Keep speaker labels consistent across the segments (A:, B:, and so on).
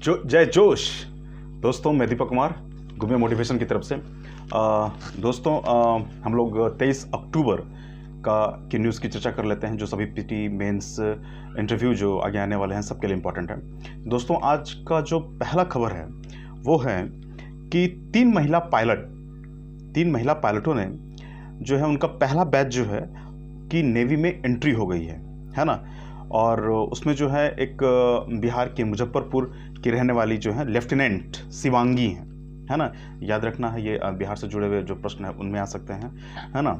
A: जय जोश। दोस्तों मैं दीपक कुमार गुमे मोटिवेशन की तरफ से। दोस्तों हम लोग 23 अक्टूबर की न्यूज़ की चर्चा कर लेते हैं, जो सभी पीटी मेंस इंटरव्यू जो आगे आने वाले हैं सबके लिए इम्पोर्टेंट है। दोस्तों आज का जो पहला खबर है वो है कि तीन महिला पायलटों ने जो है उनका पहला बैच जो है कि नेवी में एंट्री हो गई है ना। और उसमें जो है एक बिहार के मुजफ्फरपुर की रहने वाली जो है लेफ्टिनेंट शिवांगी है ना। याद रखना है, ये बिहार से जुड़े हुए जो प्रश्न है उनमें आ सकते हैं, है ना।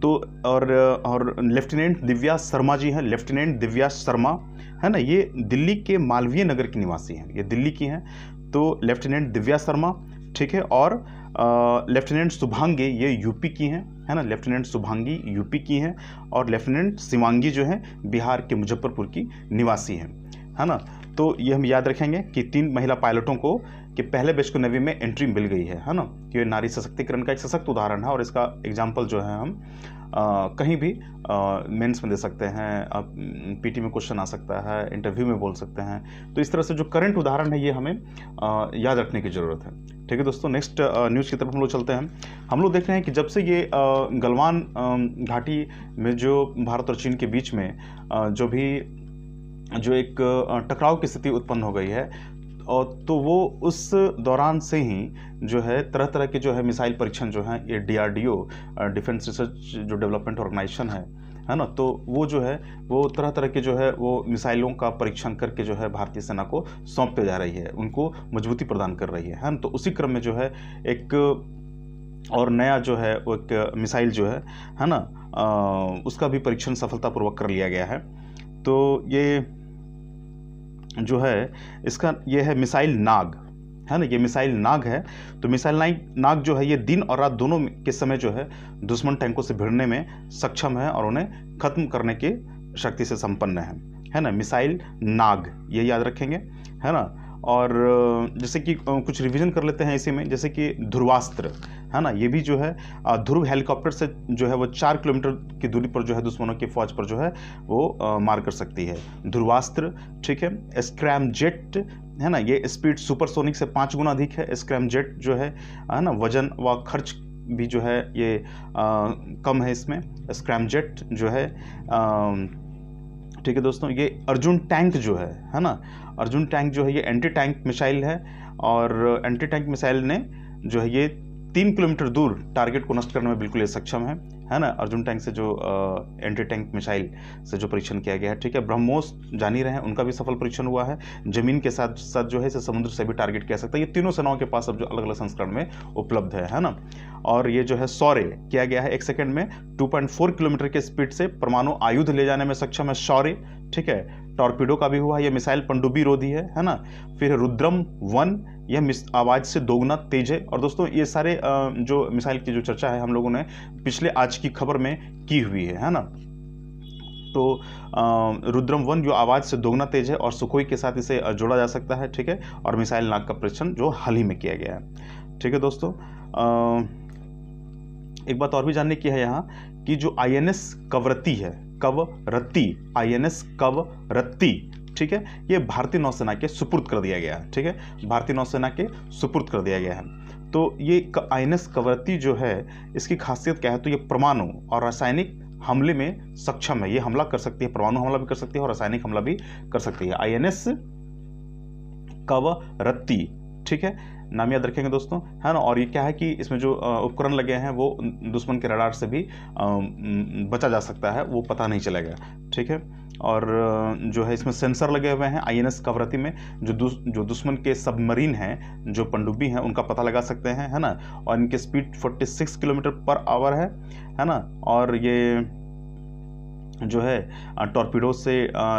A: तो और लेफ्टिनेंट दिव्या शर्मा जी हैं, लेफ्टिनेंट दिव्या शर्मा है ना। ये दिल्ली के मालवीय नगर की निवासी हैं, ये दिल्ली की हैं। तो लेफ्टिनेंट दिव्या शर्मा, ठीक है। और लेफ्टिनेंट शुभांगी ये यूपी की हैं, है ना। लेफ्टिनेंट शुभांगी यूपी की हैं और लेफ्टिनेंट शिवांगी जो है बिहार के मुजफ्फरपुर की निवासी हैं, है ना। तो ये हम याद रखेंगे कि तीन महिला पायलटों को कि पहले बैच को नेवी में एंट्री मिल गई है ना। कि ये नारी सशक्तिकरण का एक सशक्त उदाहरण है और इसका एग्जाम्पल जो है हम कहीं भी मेंस में दे सकते हैं, पीटी में क्वेश्चन आ सकता है, इंटरव्यू में बोल सकते हैं। तो इस तरह से जो करंट उदाहरण है ये हमें याद रखने की ज़रूरत है, ठीक है दोस्तों। नेक्स्ट न्यूज़ की तरफ हम लोग चलते हैं। हम लोग देख रहे हैं कि जब से ये गलवान घाटी में जो भारत और चीन के बीच में जो एक टकराव की स्थिति उत्पन्न हो गई है, और तो वो उस दौरान से ही जो है तरह तरह के जो है मिसाइल परीक्षण जो है ये DRDO डिफेंस रिसर्च जो डेवलपमेंट ऑर्गेनाइजेशन है ना। तो वो जो है वो तरह तरह के जो है वो मिसाइलों का परीक्षण करके जो है भारतीय सेना को सौंपते जा रही है, उनको मजबूती प्रदान कर रही है ना। तो उसी क्रम में जो है एक और नया जो है वो एक मिसाइल जो है ना, उसका भी परीक्षण सफलतापूर्वक कर लिया गया है। तो ये जो है इसका ये है मिसाइल नाग, है ना। ये मिसाइल नाग है। तो मिसाइल नाग जो है ये दिन और रात दोनों के समय जो है दुश्मन टैंकों से भिड़ने में सक्षम है और उन्हें खत्म करने की शक्ति से संपन्न है ना। मिसाइल नाग ये याद रखेंगे, है ना। और जैसे कि कुछ रिवीजन कर लेते हैं इसी में, जैसे कि ध्रुवास्त्र, है ना। ये भी जो है ध्रुव हेलीकॉप्टर से जो है वो 4 किलोमीटर की दूरी पर जो है दुश्मनों की फौज पर जो है वो मार कर सकती है। ध्रुवास्त्र, ठीक है। स्क्रैमजेट, है ना। ये स्पीड सुपरसोनिक से 5 गुना अधिक है। स्क्रैमजेट जो है ना, वजन व खर्च भी जो है ये कम है इसमें। स्क्रैमजेट जो है ठीक है दोस्तों। ये अर्जुन टैंक जो है ना, अर्जुन टैंक जो है ये एंटी टैंक मिसाइल है। और एंटी टैंक मिसाइल ने जो है ये 3 किलोमीटर दूर टारगेट को नष्ट करने में बिल्कुल ये सक्षम है ना। अर्जुन टैंक से जो एंटी टैंक मिसाइल से जो परीक्षण किया गया है, ठीक है। ब्रह्मोस जान ही रहे हैं, उनका भी सफल परीक्षण हुआ है। जमीन के साथ साथ जो है इसे समुद्र से भी टारगेट किया सकता है। ये तीनों सेनाओं के पास अब जो अलग अलग संस्करण में उपलब्ध है ना। और ये जो है शौर्य किया गया है, 1 सेकंड में 2.4 किलोमीटर के स्पीड से परमाणु आयुध ले जाने में सक्षम है शौर्य, ठीक है। टॉर्पीडो का भी हुआ है, ये मिसाइल पनडुब्बी रोधी है ना। फिर रुद्रम 1, यह आवाज़ से दोगुना तेज है। और दोस्तों ये सारे जो मिसाइल की जो चर्चा है हम लोगों ने पिछले आज की खबर में की हुई है ना। तो रुद्रम 1 जो आवाज़ से दोगुना तेज है और सुखोई के साथ इसे जोड़ा जा सकता है, ठीक है। और मिसाइल नाग का परीक्षण जो हाल ही में किया गया है, ठीक है दोस्तों। एक बात और भी जानने की है यहाँ कि जो INS कवरत्ती है, INS कवरत्ती, ठीक है, ये भारतीय नौसेना के सुपुर्द कर दिया गया है, ठीक है। भारतीय नौसेना के सुपुर्द कर दिया गया है। तो ये INS कवरत्ती जो है इसकी खासियत क्या है, तो ये परमाणु और रासायनिक हमले में सक्षम है। ये हमला कर सकती है, परमाणु हमला भी कर सकती है और रासायनिक हमला भी कर सकती है। INS कवरत्ती, ठीक है, नाम याद रखेंगे दोस्तों, है ना। और ये क्या है कि इसमें जो उपकरण लगे हैं वो दुश्मन के रडार से भी बचा जा सकता है, वो पता नहीं चलेगा, ठीक है। और जो है इसमें सेंसर लगे हुए हैं INS कवरत्ती में, जो दुश्मन के सबमरीन हैं, जो पनडुब्बी हैं, उनका पता लगा सकते हैं, है ना। और इनके स्पीड 46 किलोमीटर पर आवर है ना। और ये जो है टॉर्पीडो से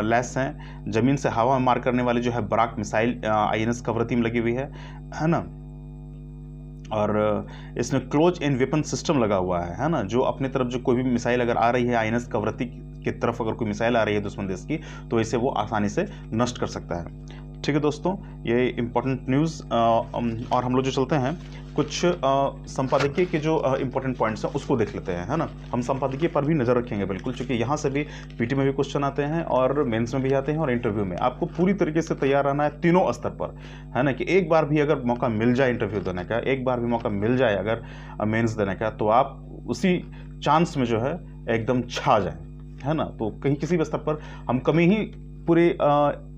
A: लैस हैं। जमीन से हवा में मार करने वाली जो है बराक मिसाइल INS कवरत्ती में लगी हुई है ना। और इसमें क्लोज इन वेपन सिस्टम लगा हुआ है ना। जो अपनी तरफ जो कोई भी मिसाइल अगर आ रही है INS कवरत्ती की तरफ, अगर कोई मिसाइल आ रही है दुश्मन देश की, तो इसे वो आसानी से नष्ट कर सकता है, ठीक है दोस्तों, ये इम्पोर्टेंट न्यूज़ और हम लोग जो चलते हैं कुछ संपादकीय के जो इम्पोर्टेंट पॉइंट्स हैं उसको देख लेते हैं, है ना। हम संपादकीय पर भी नज़र रखेंगे बिल्कुल, क्योंकि यहाँ से भी पीटी में भी क्वेश्चन आते हैं और मेंस में भी आते हैं और इंटरव्यू में। आपको पूरी तरीके से तैयार रहना है तीनों स्तर पर, है ना, कि एक बार भी अगर मौका मिल जाए इंटरव्यू देने का, एक बार भी मौका मिल जाए अगर मेंस देने का, तो आप उसी चांस में जो है एकदम छा जाएं, है ना। तो कहीं किसी भी स्तर पर हम कमी ही पूरे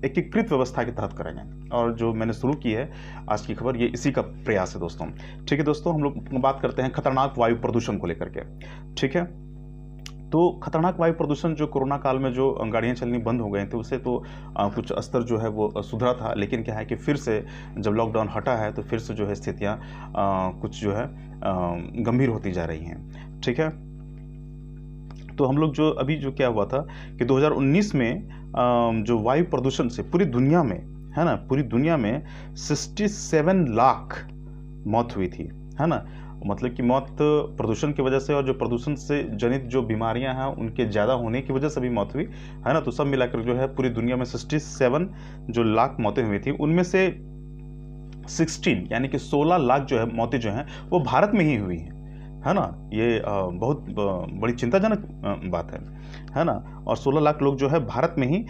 A: एकीकृत व्यवस्था के तहत करेंगे, और जो मैंने शुरू की है आज की खबर, ये इसी का प्रयास है दोस्तों। ठीक है दोस्तों, हम लोग बात करते हैं खतरनाक वायु प्रदूषण को लेकर के। ठीक है, तो खतरनाक वायु प्रदूषण जो कोरोना काल में जो गाड़ियां चलनी बंद हो गई थी, उससे तो कुछ स्तर जो है वो सुधरा था, लेकिन क्या है कि फिर से जब लॉकडाउन हटा है तो फिर से जो है स्थितियां कुछ जो है गंभीर होती जा रही हैं। ठीक है, तो हम लोग जो अभी जो क्या हुआ था कि 2019 में जो वायु प्रदूषण से पूरी दुनिया में, है ना, पूरी दुनिया में 67 लाख मौत हुई थी, है ना। मतलब कि मौत प्रदूषण की वजह से और जो प्रदूषण से जनित जो बीमारियां हैं उनके ज़्यादा होने की वजह से भी मौत हुई, है ना। तो सब मिलाकर जो है पूरी दुनिया में 67 जो लाख मौतें हुई थी, उनमें से 16 यानी कि 16 लाख जो है मौतें जो हैं वो भारत में ही हुई हैं, है ना। ये बहुत बड़ी चिंताजनक बात है ना। और 16 लाख लोग जो है भारत में ही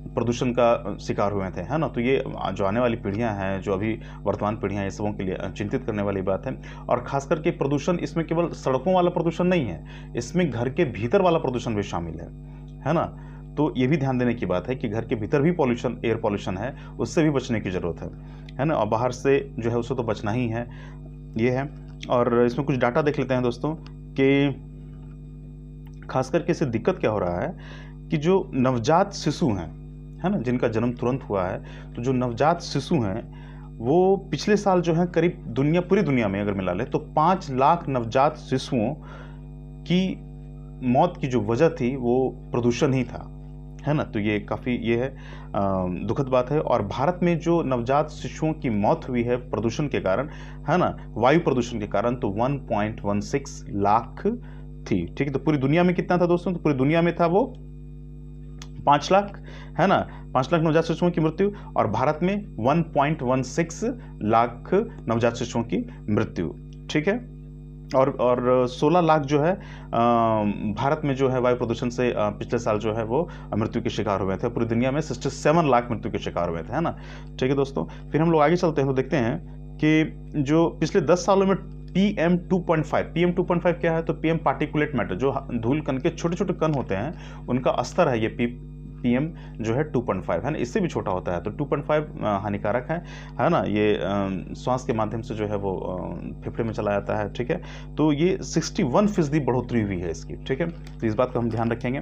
A: प्रदूषण का शिकार हुए थे, है ना। तो ये जो आने वाली पीढ़ियां हैं, जो अभी वर्तमान पीढ़ियां हैं, सबों के लिए चिंतित करने वाली बात है। और खास करके प्रदूषण इसमें केवल सड़कों वाला प्रदूषण नहीं है, इसमें घर के भीतर वाला प्रदूषण भी शामिल है ना। तो ये भी ध्यान देने की बात है कि घर के भीतर भी पॉल्यूशन, एयर पॉल्यूशन है, उससे भी बचने की ज़रूरत है ना। और बाहर से जो है उससे तो बचना ही है, ये है। और इसमें कुछ डाटा देख लेते हैं दोस्तों कि खास करके इससे दिक्कत क्या हो रहा है कि जो नवजात शिशु हैं, है ना, जिनका जन्म तुरंत हुआ है, तो जो नवजात शिशु हैं वो पिछले साल जो है करीब पूरी दुनिया में अगर मिला ले तो 5 लाख नवजात शिशुओं की मौत की जो वजह थी वो प्रदूषण ही था, है ना। तो ये काफ़ी ये है दुखद बात है। और भारत में जो नवजात शिशुओं की मौत हुई है प्रदूषण के कारण, है ना, वायु प्रदूषण के कारण, तो 1.16 लाख थी। ठीक है, तो पूरी दुनिया में कितना था दोस्तों? तो पूरी दुनिया में था वो 5 लाख, है ना, 5 लाख नवजात शिशुओं की मृत्यु, और भारत में 1.16 लाख नवजात शिशुओं की मृत्यु। ठीक है, और 16 लाख जो है भारत में जो है वायु प्रदूषण से पिछले साल जो है वो मृत्यु के शिकार हुए थे। पूरी दुनिया में 67 लाख मृत्यु के शिकार हुए थे, है ना। ठीक है दोस्तों, फिर हम लोग आगे चलते हैं तो देखते हैं कि जो पिछले 10 सालों में PM 2.5 क्या है? तो PM पार्टिकुलेट मैटर, जो धूल कण के छोटे छोटे कण होते हैं, उनका स्तर है ये PM जो है 2.5, है ना। इससे भी छोटा होता है, तो 2.5 हानिकारक है ना। ये श्वास के माध्यम से जो है वो फेफड़े में चला जाता है। ठीक है, तो ये 61% बढ़ोतरी हुई है इसकी। ठीक है, तो इस बात का हम ध्यान रखेंगे।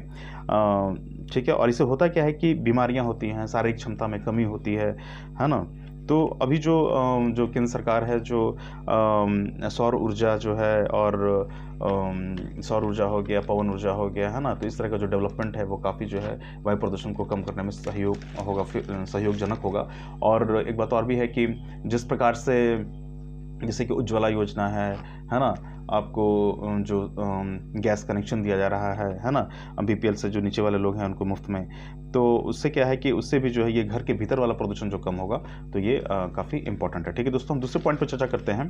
A: ठीक है, और इससे होता क्या है कि बीमारियां होती हैं, शारीरिक क्षमता में कमी होती है ना। तो अभी जो केंद्र सरकार है, जो सौर ऊर्जा जो है, और सौर ऊर्जा हो गया, पवन ऊर्जा हो गया, है ना, तो इस तरह का जो डेवलपमेंट है वो काफ़ी जो है वायु प्रदूषण को कम करने में सहयोगजनक होगा। और एक बात और भी है कि जिस प्रकार से जैसे कि उज्ज्वला योजना है ना, आपको जो गैस कनेक्शन दिया जा रहा है ना, BPL से जो नीचे वाले लोग हैं उनको मुफ्त में, तो उससे क्या है कि उससे भी जो है ये घर के भीतर वाला प्रदूषण जो कम होगा, तो ये काफ़ी इंपॉर्टेंट है। ठीक है दोस्तों, हम दूसरे पॉइंट पर चर्चा करते हैं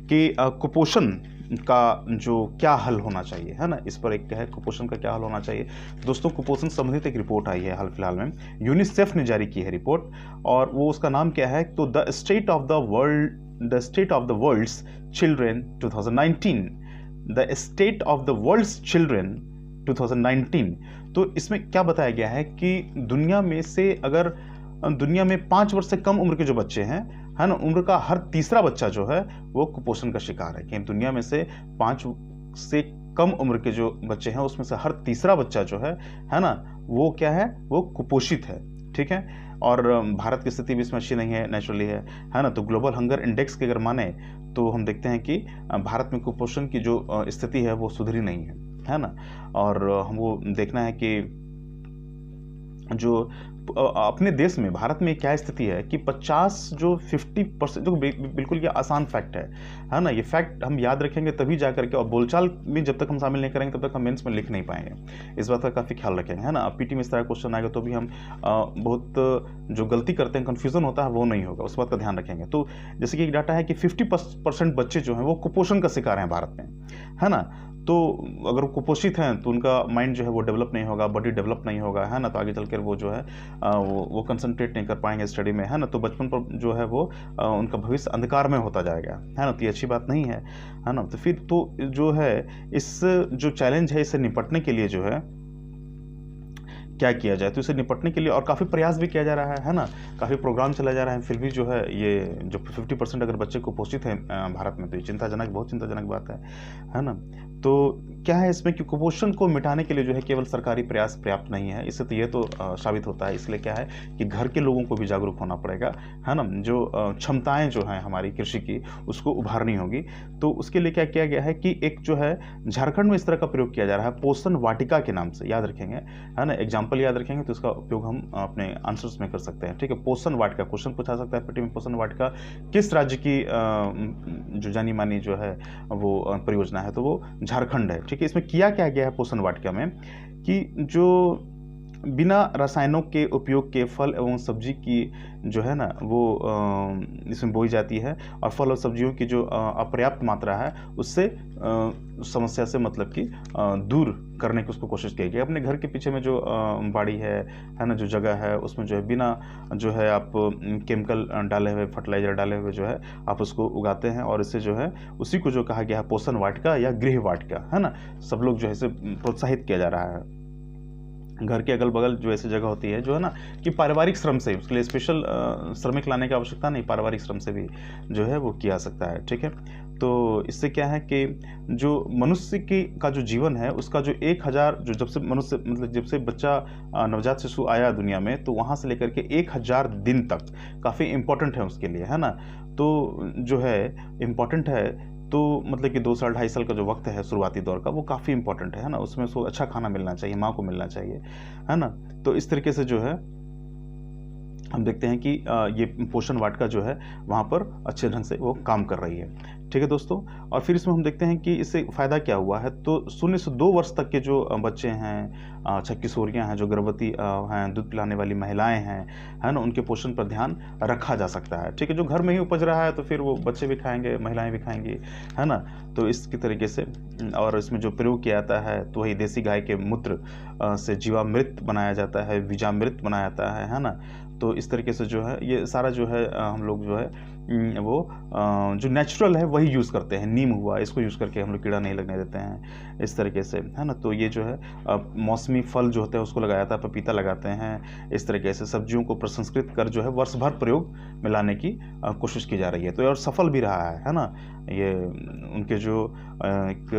A: कि कुपोषण का जो क्या हल होना चाहिए, है ना। इस पर एक है कुपोषण का क्या हल होना चाहिए। दोस्तों, कुपोषण संबंधित एक रिपोर्ट आई है हाल फिलहाल में, यूनिसेफ ने जारी की है रिपोर्ट, और वो उसका नाम क्या है? तो the state of the world's children 2019, the state of the world's children 2019। तो इसमें क्या बताया गया है कि दुनिया में 5 वर्ष से कम उम्र के जो बच्चे हैं, है ना, उम्र का हर तीसरा बच्चा जो है वो कुपोषण का शिकार है। कि दुनिया में से 5 से कम उम्र के जो बच्चे हैं उसमें से हर तीसरा बच्चा जो है ना, वो क्या है? वो कुपोषित है। ठीक है, और भारत की स्थिति भी इसमें अच्छी नहीं है, नेचुरली है ना। तो ग्लोबल हंगर इंडेक्स की अगर माने तो हम देखते हैं कि भारत में कुपोषण की जो स्थिति है वो सुधरी नहीं है ना। और हम वो देखना है कि जो अपने देश में, भारत में क्या स्थिति है कि 50% जो बिल्कुल ये आसान फैक्ट है ना, ये फैक्ट हम याद रखेंगे तभी जा करके, और बोलचाल में जब तक हम शामिल नहीं करेंगे तब तक हम मेंस में लिख नहीं पाएंगे। इस बात का काफ़ी ख्याल रखेंगे, है ना। पीटी में इस तरह क्वेश्चन आएगा तो भी हम बहुत जो गलती करते हैं, कन्फ्यूजन होता है, वो नहीं होगा, उस बात का ध्यान रखेंगे। तो जैसे कि एक डाटा है कि 50% बच्चे जो हैं वो कुपोषण का शिकार हैं भारत में, है ना। तो अगर वो कुपोषित हैं तो उनका माइंड जो है वो डेवलप नहीं होगा, बॉडी डेवलप नहीं होगा, है ना। तो आगे चलकर वो जो है वो कंसंट्रेट नहीं कर पाएंगे स्टडी में, है ना। तो बचपन पर जो है वो उनका भविष्य अंधकार में होता जाएगा, है ना। तो ये अच्छी बात नहीं है ना। तो फिर तो जो है इस जो चैलेंज है, इससे निपटने के लिए जो है क्या किया जाए, तो इसे निपटने के लिए और काफ़ी प्रयास भी किया जा रहा है ना। काफ़ी प्रोग्राम चला जा रहा है, फिर भी जो है ये जो 50% अगर बच्चे कुपोषित हैं भारत में, तो ये चिंताजनक, बहुत चिंताजनक बात है ना। तो क्या है इसमें कि कुपोषण को मिटाने के लिए जो है केवल सरकारी प्रयास पर्याप्त नहीं है, इससे तो ये तो साबित होता है। इसलिए क्या है कि घर के लोगों को भी जागरूक होना पड़ेगा, है ना। जो क्षमताएं जो हैं हमारी कृषि की, उसको उभारनी होगी। तो उसके लिए क्या किया गया है कि एक जो है झारखंड में इस तरह का प्रयोग किया जा रहा है, पोषण वाटिका के नाम से, याद रखेंगे, है ना। एग्जाम्पल याद रखेंगे तो इसका उपयोग हम अपने आंसर्स में कर सकते हैं, ठीक है। पोषण वाटिका क्वेश्चन पूछा सकता है पीटी में। पोषण वाटिका किस राज्य की जो जानी मानी जो है वो परियोजना है, तो वो झारखंड है, ठीक है। इसमें किया क्या गया है पोषण वाटिका में कि जो बिना रसायनों के उपयोग के फल एवं सब्जी की जो है ना वो इसमें बोई जाती है, और फल और सब्जियों की जो अपर्याप्त मात्रा है उससे समस्या से मतलब कि दूर करने की उसको कोशिश की गई। अपने घर के पीछे में जो बाड़ी है ना, जो जगह है, उसमें जो है बिना जो है आप केमिकल डाले हुए, फर्टिलाइजर डाले हुए जो है आप उसको उगाते हैं, और इससे जो है उसी को जो कहा गया है पोषण वाटिका या गृह वाटिका, है ना। सब लोग जो है इसे प्रोत्साहित किया जा रहा है। घर के अगल बगल जो ऐसी जगह होती है जो है ना कि पारिवारिक श्रम से, उसके लिए स्पेशल श्रमिक लाने की आवश्यकता नहीं, पारिवारिक श्रम से भी जो है वो किया सकता है, ठीक है। तो इससे क्या है कि जो मनुष्य की का जो जीवन है उसका जो 1000 जो जब से मनुष्य मतलब जब से बच्चा नवजात शिशु आया दुनिया में, तो वहाँ से लेकर के 1000 दिन तक काफ़ी इम्पोर्टेंट है उसके लिए, है ना। तो जो है इम्पोर्टेंट है, तो मतलब कि 2 साल 2.5 साल का जो वक्त है शुरुआती दौर का, वो काफ़ी इंपॉर्टेंट है ना। उसमें उसको अच्छा खाना मिलना चाहिए, माँ को मिलना चाहिए, है ना। तो इस तरीके से जो है हम देखते हैं कि ये पोषण वाटिका जो है वहाँ पर अच्छे ढंग से वो काम कर रही है, ठीक है दोस्तों। और फिर इसमें हम देखते हैं कि इससे फ़ायदा क्या हुआ है। तो 0 से 2 वर्ष तक के जो बच्चे हैं, अच्छा किशोरियाँ हैं, जो गर्भवती हैं, दूध पिलाने वाली महिलाएं हैं, है ना, उनके पोषण पर ध्यान रखा जा सकता है, ठीक है। जो घर में ही उपज रहा है तो फिर वो बच्चे भी खाएंगे, महिलाएं भी खाएंगी, है ना। तो इसकी तरीके से, और इसमें जो प्रयोग किया जाता है तो वही देसी गाय के मूत्र से जीवामृत बनाया जाता है, बीजामृत बनाया जाता है ना। तो इस तरीके से जो है ये सारा जो है हम लोग जो है वो जो नेचुरल है वही यूज़ करते हैं। नीम हुआ, इसको यूज़ करके हम लोग कीड़ा नहीं लगने देते हैं, इस तरीके से, है ना। तो ये जो है मौसमी फल जो होते हैं उसको लगाया जाता है, पपीता लगाते हैं, इस तरीके से सब्जियों को प्रसंस्कृत कर जो है वर्ष भर प्रयोग में लाने की कोशिश की जा रही है। तो और सफल भी रहा है ना। ये उनके जो एक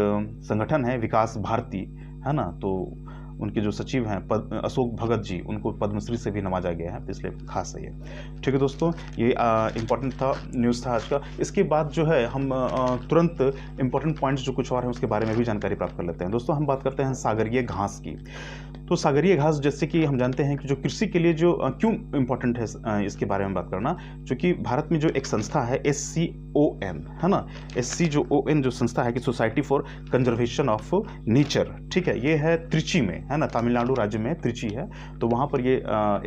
A: संगठन है विकास भारती, है ना, तो उनके जो सचिव हैं अशोक भगत जी, उनको पद्मश्री से भी नवाजा गया है, तो इसलिए खास है ये, ठीक है दोस्तों। ये इम्पोर्टेंट था, न्यूज़ था आज का। इसके बाद जो है हम तुरंत इम्पोर्टेंट पॉइंट्स जो कुछ और हैं उसके बारे में भी जानकारी प्राप्त कर लेते हैं। दोस्तों हम बात करते हैं सागरीय घास की। तो सागरीय घास जैसे कि हम जानते हैं कि जो कृषि के लिए जो क्यों इम्पोर्टेंट है इसके बारे में बात करना, क्योंकि भारत में जो एक संस्था है SCON, है ना, SCON जो संस्था है कि society for conservation of nature, ठीक है, ये है त्रिची में, है ना, तमिलनाडु राज्य में त्रिची है। तो वहाँ पर ये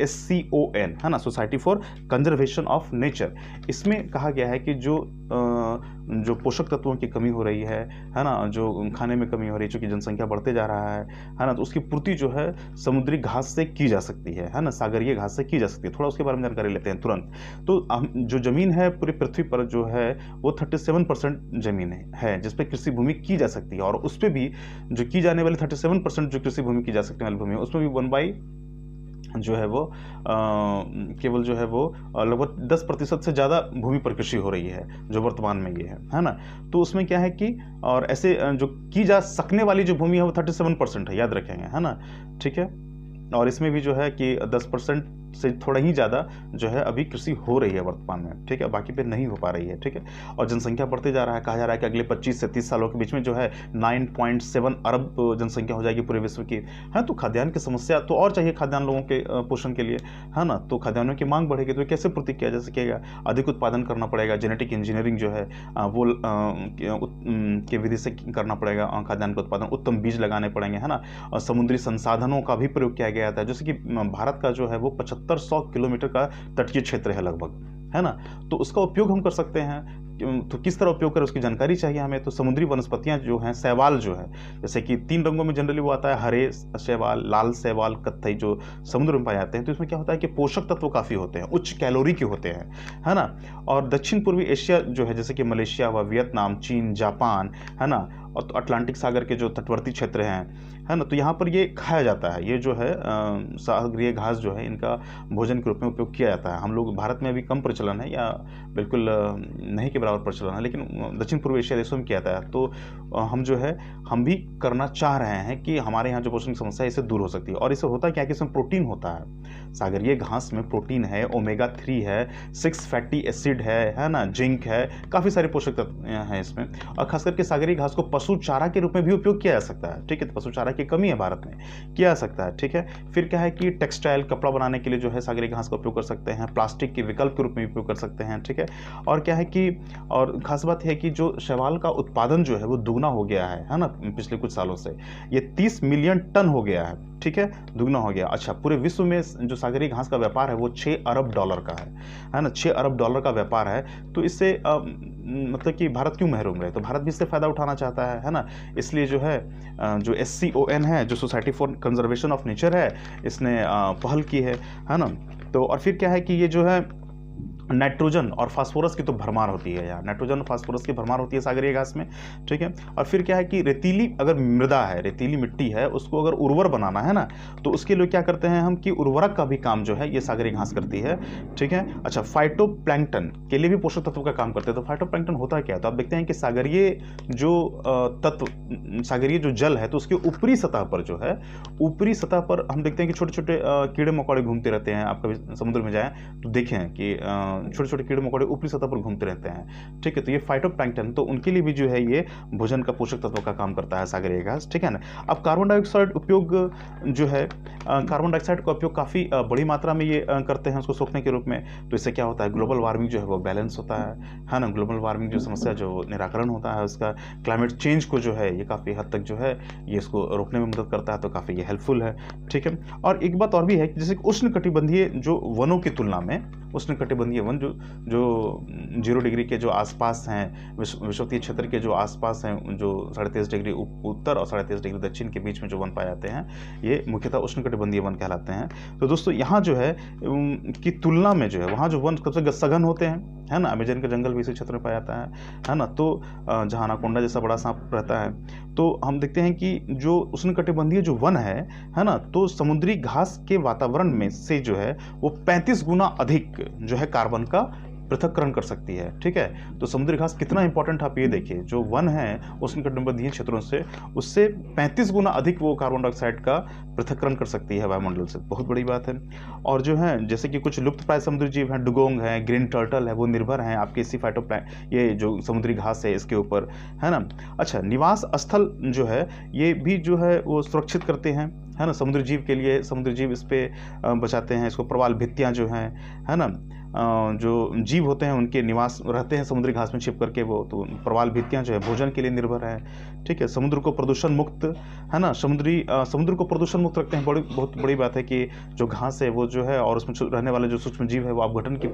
A: SCON, है ना, society for conservation of nature, इसमें कहा गया है कि जो पोषक तत्वों की कमी हो रही है ना, जो खाने में कमी हो रही है, चूँकि जनसंख्या बढ़ते जा रहा है ना, तो उसकी पूर्ति जो है समुद्री घास से की जा सकती है ना, सागरीय घास से की जा सकती है। थोड़ा उसके बारे में जानकारी लेते हैं तुरंत। तो जो ज़मीन है पूरी पृथ्वी पर जो है वो 37% ज़मीन है जिस पर कृषि भूमि की जा सकती है, और उस पर भी जो की जाने वाली 37% जो कृषि भूमि की जा सकने वाली भूमि है उसमें भी 1/, जो है वो केवल जो है वो लगभग 10% से ज़्यादा भूमि पर कृषि हो रही है जो वर्तमान में ये है ना। तो उसमें क्या है कि और ऐसे जो की जा सकने वाली जो भूमि है वो 37% है, याद रखेंगे, है ना, ठीक है। और इसमें भी जो है कि 10% से थोड़ा ही ज़्यादा जो है अभी कृषि हो रही है वर्तमान में, ठीक है, बाकी पे नहीं हो पा रही है, ठीक है। और जनसंख्या बढ़ते जा रहा है, कहा जा रहा है कि अगले 25 से 30 सालों के बीच में जो है 9.7 अरब जनसंख्या हो जाएगी पूरे विश्व की, है। तो खाद्यान्न की समस्या तो और चाहिए, खाद्यान्न लोगों के पोषण के लिए, है ना। तो खाद्यान्नों की मांग बढ़ेगी तो कैसे पूर्ति किया जा सकेगा? अधिक उत्पादन करना पड़ेगा, जेनेटिक इंजीनियरिंग जो है वो के विधि से करना पड़ेगा खाद्यान्न का उत्पादन, उत्तम बीज लगाने पड़ेंगे, है ना। और समुद्री संसाधनों का भी प्रयोग किया गया था, जैसे कि भारत का जो है वो 7500 किलोमीटर का तटीय क्षेत्र है लगभग, है ना। तो उसका उपयोग हम कर सकते हैं, तो किस तरह उपयोग करें उसकी जानकारी चाहिए हमें। तो समुद्री वनस्पतियां जो हैं, शैवाल जो है, जैसे कि 3 रंगों में जनरली वो आता है, हरे शैवाल, लाल शैवाल, कत्थई, जो समुद्र में पाए जाते हैं। तो इसमें क्या होता है कि पोषक तत्व काफ़ी होते हैं, उच्च कैलोरी के होते हैं, है ना। और दक्षिण पूर्वी एशिया जो है, जैसे कि मलेशिया व वियतनाम, चीन, जापान, है ना, और अटलांटिक सागर के जो तटवर्ती क्षेत्र हैं, है ना, तो यहाँ पर ये खाया जाता है। ये जो है सागरीय घास जो है, इनका भोजन के रूप में उपयोग किया जाता है। हम लोग भारत में अभी कम प्रचलन है, या बिल्कुल नहीं के बराबर प्रचलन है, लेकिन दक्षिण पूर्व एशिया देशों में किया जाता है। तो हम जो है हम भी करना चाह रहे हैं कि हमारे यहाँ जो पोषण की समस्या है इससे दूर हो सकती है। और इससे होता क्या है कि इसमें प्रोटीन होता है, सागरीय घास में प्रोटीन है, ओमेगा 3 है, 6 फैटी एसिड है ना, जिंक है, काफ़ी सारे पोषक तत्व हैं इसमें। और खास करके सागरीय घास को पशु चारा के रूप में भी उपयोग किया जा सकता है, ठीक है। तो पशु चारा की कमी है भारत में, किया जा सकता है, ठीक है। फिर क्या है कि टेक्सटाइल, कपड़ा बनाने के लिए जो है सागरीय घास का उपयोग कर सकते हैं, प्लास्टिक के विकल्प के रूप में उपयोग कर सकते हैं, ठीक है। और क्या है कि और खास बात है कि जो शैवाल का उत्पादन जो है वो दुगना हो गया है ना, पिछले कुछ सालों से ये 30 मिलियन टन हो गया है, ठीक है, दुगना हो गया। अच्छा, पूरे विश्व में जो सागरीय घास का व्यापार है वो 6 अरब डॉलर का है ना, 6 अरब डॉलर का व्यापार है। तो इससे मतलब कि भारत क्यों महरूम रहे? तो भारत भी इससे फायदा उठाना चाहता है ना। इसलिए जो है जो SCON है, जो society for conservation of nature है, इसने पहल की है ना। तो और फिर क्या है कि ये जो है नाइट्रोजन और फास्फोरस की तो भरमार होती है यार, नाइट्रोजन और फास्फोरस की भरमार होती है सागरीय घास में, ठीक है। और फिर क्या है कि रेतीली अगर मृदा है, रेतीली मिट्टी है, उसको अगर उर्वर बनाना है ना, तो उसके लिए क्या करते हैं हम कि उर्वरक का भी काम जो है ये सागरीय घास करती है, ठीक है। अच्छा, फाइटोप्लैंक्टन के लिए भी पोषक तत्व का काम करते हैं। तो फाइटोप्लैंक्टन होता है क्या? तो आप देखते हैं कि सागरीय जो तत्व, सागरीय जो जल है, तो उसके ऊपरी सतह पर जो है, ऊपरी सतह पर हम देखते हैं कि छोटे छोटे कीड़े मकोड़े घूमते रहते हैं। आप कभी समुद्र में जाएं तो देखें कि छोटे छोटे कीड़े मकोड़े ऊपरी सतह पर घूमते रहते हैं, ठीक है। तो ये फाइटोप्लैंक्टन, तो उनके लिए भी जो है ये भोजन का पोषक तत्व का काम करता है सागरीय घास, ठीक है ना। अब कार्बन डाइऑक्साइड उपयोग जो है, कार्बन डाइऑक्साइड का उपयोग काफ़ी बड़ी मात्रा में ये करते हैं उसको सोखने के रूप में। तो इससे क्या होता है, ग्लोबल वार्मिंग जो है वो बैलेंस होता है ना। ग्लोबल वार्मिंग जो समस्या जो निराकरण होता है उसका, क्लाइमेट चेंज को जो है ये काफ़ी हद तक जो है ये इसको रोकने में मदद करता है। तो काफ़ी ये हेल्पफुल है, ठीक है। और एक बात और भी है कि जैसे उष्णकटिबंधीय जो वनों की तुलना में, उष्णकटिबंधीय वन जो 0 डिग्री के जो आसपास हैं, विषुवतीय क्षेत्र के जो आसपास हैं, जो 23.5 डिग्री उत्तर और 23.5 डिग्री दक्षिण के बीच में जो वन पाए जाते हैं, ये मुख्यतः उष्णकटिबंधीय वन कहलाते हैं। तो दोस्तों यहाँ जो है की तुलना में जो है वहाँ जो वन सबसे सघन होते हैं, है ना। अमेजन का जंगल भी इसी क्षेत्र में पाया जाता है ना। तो जहाँ अनाकोंडा जैसा बड़ा सांप रहता है, तो हम देखते हैं कि जो उष्णकटिबंधीय जो वन है ना, तो समुद्री घास के वातावरण में से जो है वो 35 गुना अधिक जो है कार्बन का पृथक्करण कर सकती है, ठीक है। तो समुद्री घास कितना इंपॉर्टेंट आप ये देखिए, जो वन है उष्णकटिबंधीय क्षेत्रों से, उससे 35 गुना अधिक वो कार्बन डाइऑक्साइड का पृथक्करण कर सकती है वायुमंडल से, बहुत बड़ी बात है। और जो है जैसे कि कुछ लुप्त प्राय समुद्री जीव हैं, डुगोंग है, ग्रीन टर्टल है, वो निर्भर हैं आपके इसी ये जो समुद्री घास है इसके ऊपर, है ना। अच्छा, निवास स्थल जो है ये भी जो है वो सुरक्षित करते हैं, है ना, समुद्री जीव के लिए। समुद्री जीव इस पे बचाते हैं इसको। प्रवाल भित्तियाँ जो हैं, है ना, जो जीव होते हैं उनके निवास रहते हैं समुद्री घास में छिप करके वो, तो प्रवाल भित्तियाँ जो है भोजन के लिए निर्भर है, ठीक है। समुद्र को प्रदूषण मुक्त, है ना, समुद्र को प्रदूषण मुक्त रखते हैं। बहुत बड़ी बात है कि जो घास है वो जो है, और उसमें रहने वाले जो सूक्ष्म जीव है वो अपघटन की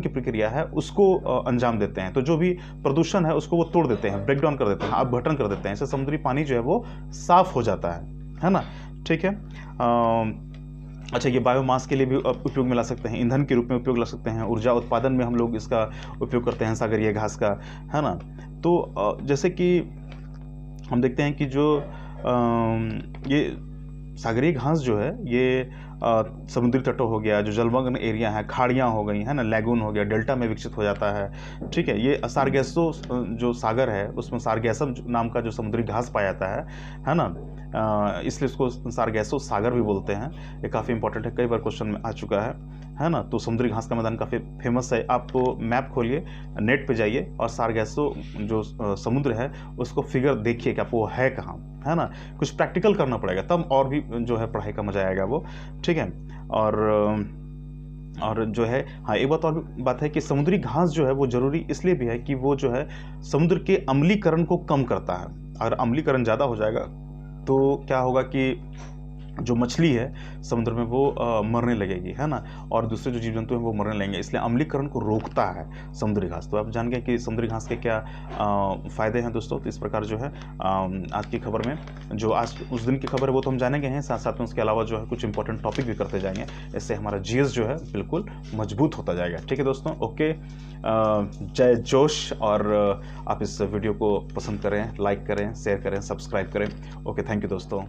A: प्रक्रिया है उसको अंजाम देते हैं। तो जो भी प्रदूषण है उसको वो तोड़ देते हैं, ब्रेक डाउन कर देते हैं, अपघटन कर देते हैं। इससे समुद्री पानी जो है वो साफ हो जाता है ना, ठीक है। अच्छा, ये बायोमास के लिए भी उपयोग में ला सकते हैं, ईंधन के रूप में उपयोग ला सकते हैं, ऊर्जा उत्पादन में हम लोग इसका उपयोग करते हैं सागरीय घास का, है ना। तो जैसे कि हम देखते हैं कि जो ये सागरीय घास जो है ये समुद्री तटों हो गया, जो जलमग्न एरिया है, खाड़ियाँ हो गई है ना, लैगून हो गया, डेल्टा में विकसित हो जाता है। ठीक है, ये सारगैसो जो सागर है उसमें सारगैसम नाम का जो समुद्री घास पाया जाता है ना, इसलिए इसको सारगैसो सागर भी बोलते हैं। ये काफ़ी इंपॉर्टेंट है, कई बार क्वेश्चन में आ चुका है ना। तो समुद्री घास का मैदान काफ़ी फेमस है। आप मैप खोलिए, नेट पे जाइए और सारगैसो जो समुद्र है उसको फिगर देखिए कि आप वो है कहाँ, है ना। कुछ प्रैक्टिकल करना पड़ेगा तब और भी जो है पढ़ाई का मजा आएगा वो। ठीक है, और जो है हाँ, एक बात और भी बात है कि समुद्री घास जो है वो ज़रूरी इसलिए भी है कि वो जो है समुद्र के अम्लीकरण को कम करता है। अगर अम्लीकरण ज़्यादा हो जाएगा तो क्या होगा कि जो मछली है समुद्र में वो मरने लगेगी, है ना, और दूसरे जो जीव जंतु हैं वो मरने लगेंगे। इसलिए अम्लीकरण को रोकता है समुद्री घास। तो आप जान गए कि समुद्री घास के क्या फ़ायदे हैं दोस्तों। तो इस प्रकार जो है आज की खबर में, जो आज उस दिन की खबर है वो तो हम जानेंगे हैं, साथ साथ में उसके अलावा जो है कुछ इंपॉर्टेंट टॉपिक भी करते जाएंगे। इससे हमारा जीएस जो है बिल्कुल मजबूत होता जाएगा। ठीक है दोस्तों, ओके, जय जोश। और आप इस वीडियो को पसंद करें, लाइक करें, शेयर करें, सब्सक्राइब करें। ओके, थैंक यू दोस्तों।